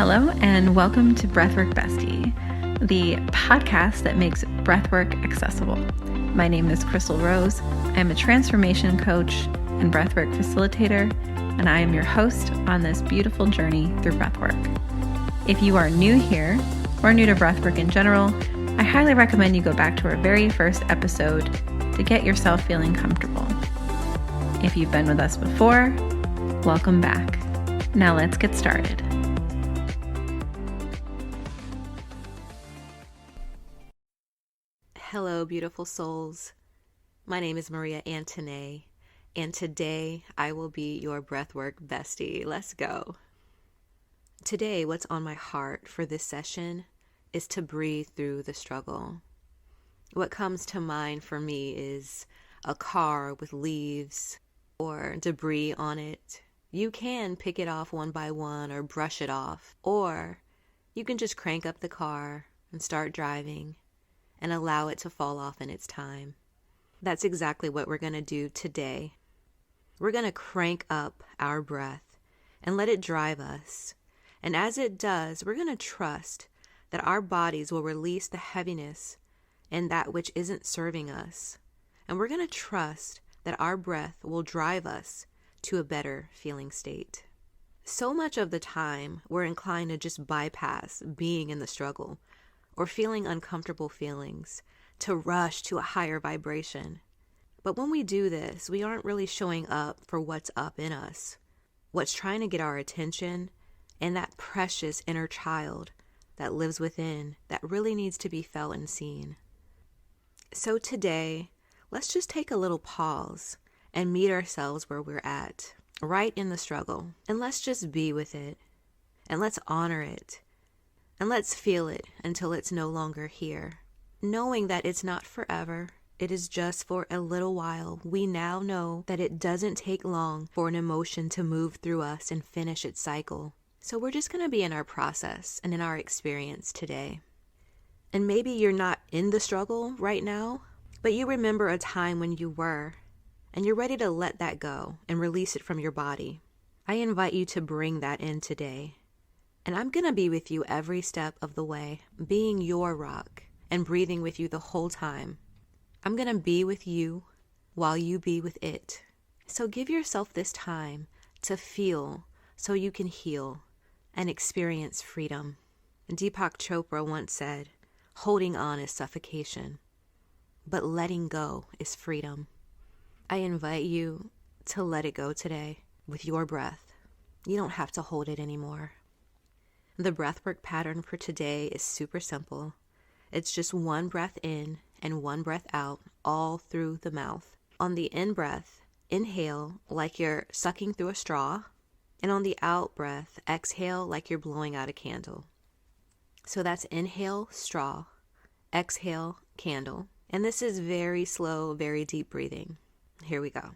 Hello, and welcome to Breathwork Bestie, the podcast that makes breathwork accessible. My name is Crystal Rose. I'm a transformation coach and breathwork facilitator, and I am your host on this beautiful journey through breathwork. If you are new here or new to breathwork in general, I highly recommend you go back to our very first episode to get yourself feeling comfortable. If you've been with us before, welcome back. Now let's get started. Hello, beautiful souls. My name is Maria Antonay, and today I will be your breathwork bestie. Let's go. Today, what's on my heart for this session is to breathe through the struggle. What comes to mind for me is a car with leaves or debris on it. You can pick it off one by one or brush it off, or you can just crank up the car and start driving and allow it to fall off in its time. That's exactly what we're going to do today. We're going to crank up our breath and let it drive us. And as it does, we're going to trust that our bodies will release the heaviness and that which isn't serving us. And we're going to trust that our breath will drive us to a better feeling state. So much of the time, we're inclined to just bypass being in the struggle or feeling uncomfortable feelings, to rush to a higher vibration. But when we do this, we aren't really showing up for what's up in us, what's trying to get our attention, and that precious inner child that lives within that really needs to be felt and seen. So today, let's just take a little pause and meet ourselves where we're at, right in the struggle. And let's just be with it, and let's honor it. And let's feel it until it's no longer here. Knowing that it's not forever, it is just for a little while. We now know that it doesn't take long for an emotion to move through us and finish its cycle. So we're just going to be in our process and in our experience today. And maybe you're not in the struggle right now, but you remember a time when you were, and you're ready to let that go and release it from your body. I invite you to bring that in today. And I'm going to be with you every step of the way, being your rock and breathing with you the whole time. I'm going to be with you while you be with it. So give yourself this time to feel so you can heal and experience freedom. Deepak Chopra once said, "Holding on is suffocation, but letting go is freedom." I invite you to let it go today with your breath. You don't have to hold it anymore. The breathwork pattern for today is super simple. It's just one breath in and one breath out, all through the mouth. On the in breath, inhale like you're sucking through a straw, and on the out breath, exhale like you're blowing out a candle. So that's inhale, straw, exhale, candle. And this is very slow, very deep breathing. Here we go.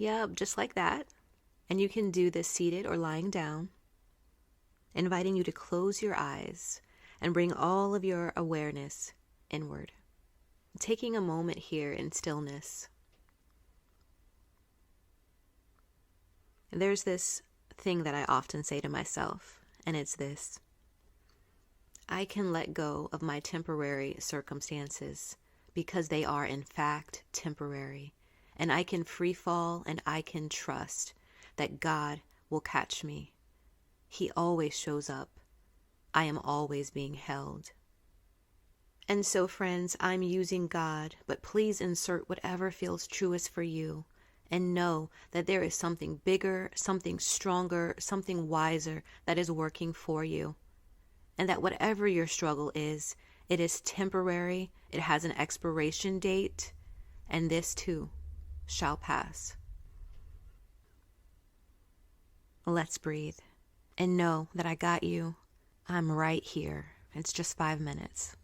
Yep, just like that. And you can do this seated or lying down, inviting you to close your eyes and bring all of your awareness inward. Taking a moment here in stillness. And there's this thing that I often say to myself, and it's this: I can let go of my temporary circumstances because they are in fact temporary. And I can free fall and I can trust that God will catch me. He always shows up. I am always being held. And so, friends, I'm using God, but please insert whatever feels truest for you. And know that there is something bigger, something stronger, something wiser that is working for you. And that whatever your struggle is, it is temporary, it has an expiration date, and this too shall pass. Let's breathe and know that I got you. I'm right here. It's just 5 minutes.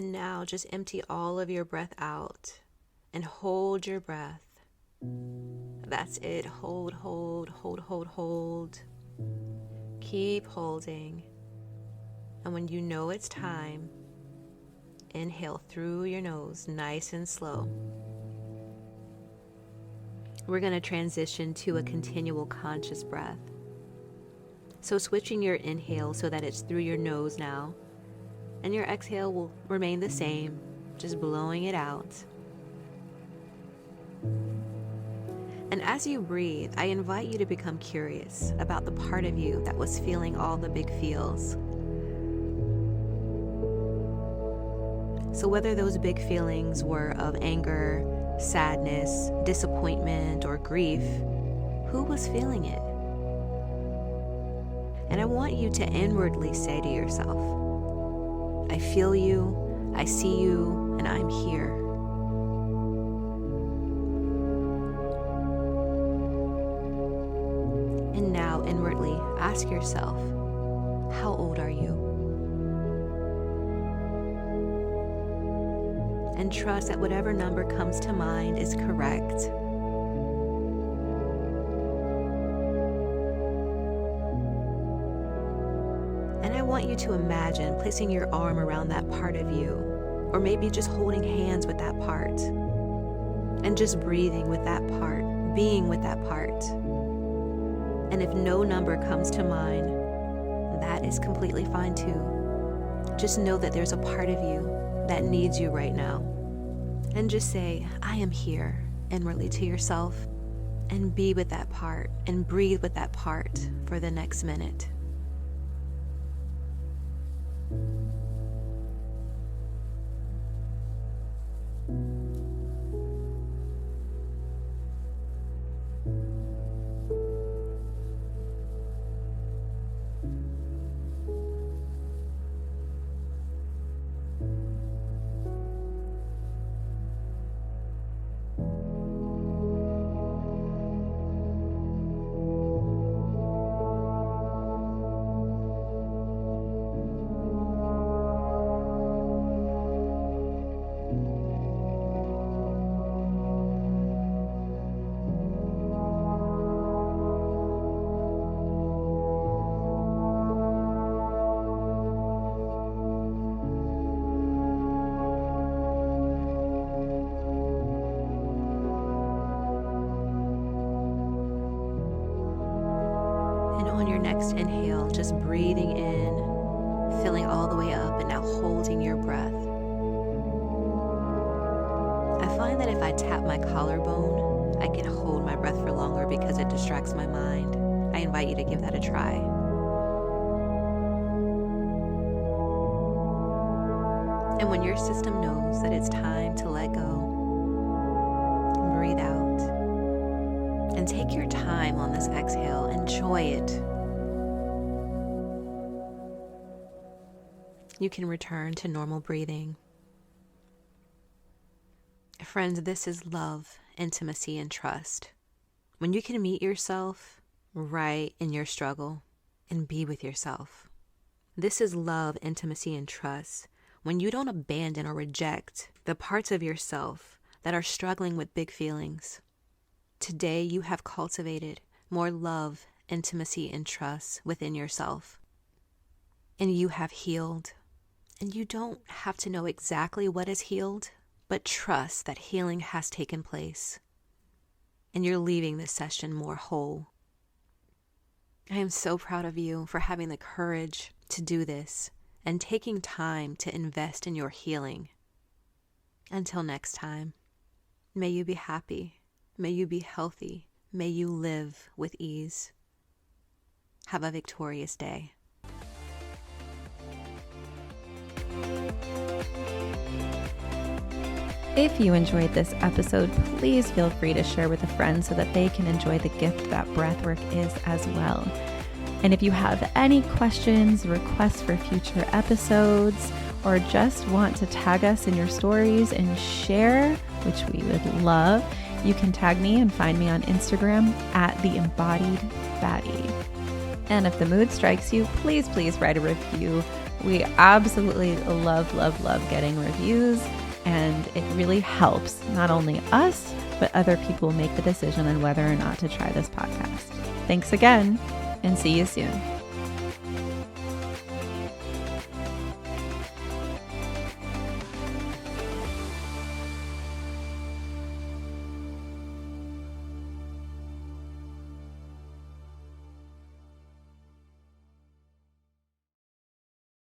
And now just empty all of your breath out and hold your breath. That's it. Hold, hold, hold, hold, hold. Keep holding. And when you know it's time, inhale through your nose, nice and slow. We're going to transition to a continual conscious breath. So switching your inhale so that it's through your nose now, and your exhale will remain the same, just blowing it out. And as you breathe, I invite you to become curious about the part of you that was feeling all the big feels. So whether those big feelings were of anger, sadness, disappointment, or grief, who was feeling it? And I want you to inwardly say to yourself, I feel you, I see you, and I'm here. And now inwardly ask yourself, how old are you? And trust that whatever number comes to mind is correct. And I want you to imagine placing your arm around that part of you, or maybe just holding hands with that part, and just breathing with that part, being with that part. And if no number comes to mind, that is completely fine too. Just know that there's a part of you that needs you right now. And just say, I am here, inwardly to yourself, and be with that part, and breathe with that part for the next minute. On your next inhale, just breathing in, filling all the way up, and now holding your breath. I find that if I tap my collarbone, I can hold my breath for longer because it distracts my mind. I invite you to give that a try. And when your system knows that it's time to let go, breathe out. And take your time on this exhale. Enjoy it. You can return to normal breathing. Friends, this is love, intimacy, and trust. When you can meet yourself right in your struggle and be with yourself. This is love, intimacy, and trust. When you don't abandon or reject the parts of yourself that are struggling with big feelings. Today, you have cultivated more love, intimacy, and trust within yourself. And you have healed. And you don't have to know exactly what is healed, but trust that healing has taken place. And you're leaving this session more whole. I am so proud of you for having the courage to do this and taking time to invest in your healing. Until next time, may you be happy. May you be healthy. May you live with ease. Have a victorious day. If you enjoyed this episode, please feel free to share with a friend so that they can enjoy the gift that breathwork is as well. And if you have any questions, requests for future episodes, or just want to tag us in your stories and share, which we would love, you can tag me and find me on Instagram at @theembodiedbaddie. And if the mood strikes you, please write a review We absolutely love getting reviews, and it really helps not only us, but other people make the decision on whether or not to try this podcast. Thanks again, and see you soon.